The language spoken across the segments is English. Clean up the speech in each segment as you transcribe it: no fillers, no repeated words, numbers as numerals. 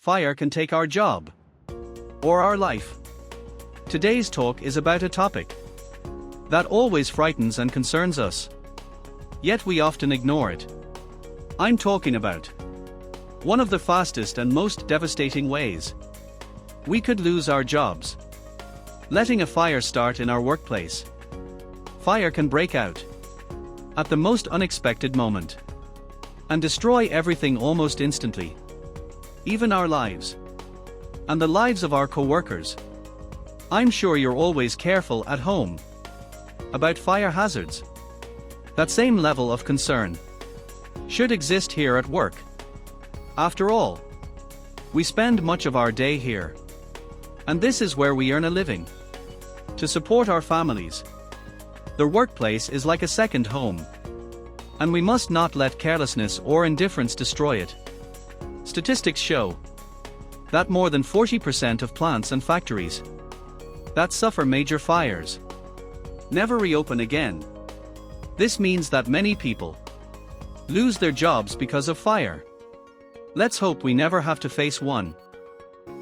fire can take our job. Or our life. Today's talk is about a topic that always frightens and concerns us. Yet we often ignore it. I'm talking about one of the fastest and most devastating ways we could lose our jobs. Letting a fire start in our workplace. Fire can break out at the most unexpected moment and destroy everything almost instantly. Even our lives. And the lives of our co-workers. I'm sure you're always careful at home about fire hazards. That same level of concern should exist here at work. After all, we spend much of our day here. And this is where we earn a living. To support our families. The workplace is like a second home. And we must not let carelessness or indifference destroy it. Statistics show that more than 40% of plants and factories that suffer major fires never reopen again. This means that many people lose their jobs because of fire. Let's hope we never have to face one.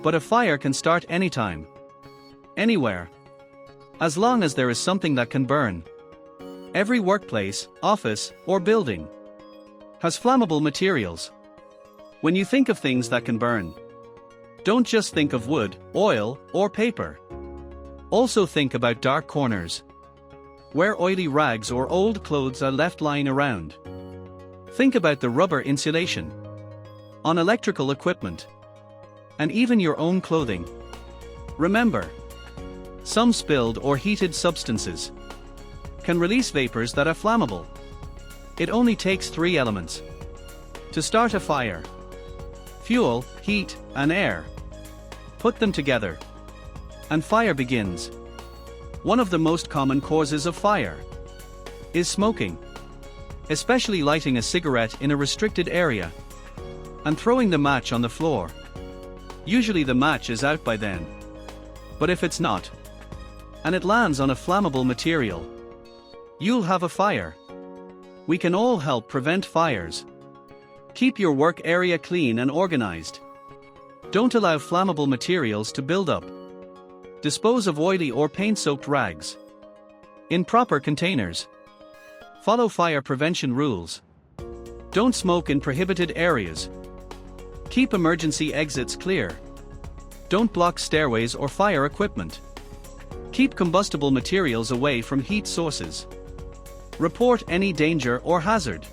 But a fire can start anytime, anywhere, as long as there is something that can burn. Every workplace, office, or building has flammable materials. When you think of things that can burn, don't just think of wood, oil, or paper. Also think about dark corners, where oily rags or old clothes are left lying around. Think about the rubber insulation on electrical equipment, and even your own clothing. Remember, some spilled or heated substances can release vapors that are flammable. It only takes 3 elements to start a fire: fuel, heat, and air. Put them together, and fire begins. One of the most common causes of fire is smoking, especially lighting a cigarette in a restricted area and throwing the match on the floor. Usually the match is out by then. But if it's not, and it lands on a flammable material, you'll have a fire. We can all help prevent fires. Keep your work area clean and organized. Don't allow flammable materials to build up. Dispose of oily or paint-soaked rags in proper containers. Follow fire prevention rules. Don't smoke in prohibited areas. Keep emergency exits clear. Don't block stairways or fire equipment. Keep combustible materials away from heat sources. Report any danger or hazard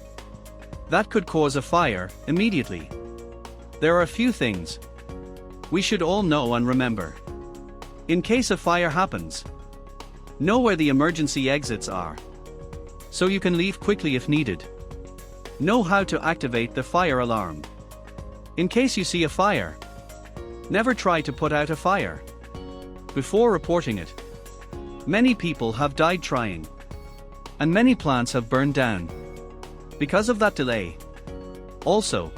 that could cause a fire immediately. There are a few things we should all know and remember. In case a fire happens, know where the emergency exits are, so you can leave quickly if needed. Know how to activate the fire alarm. In case you see a fire, never try to put out a fire before reporting it. Many people have died trying, and many plants have burned down because of that delay. Also,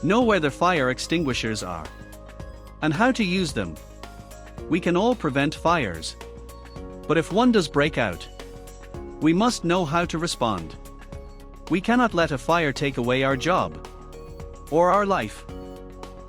know where the fire extinguishers are and how to use them. We can all prevent fires, but if one does break out, we must know how to respond. We cannot let a fire take away our job or our life.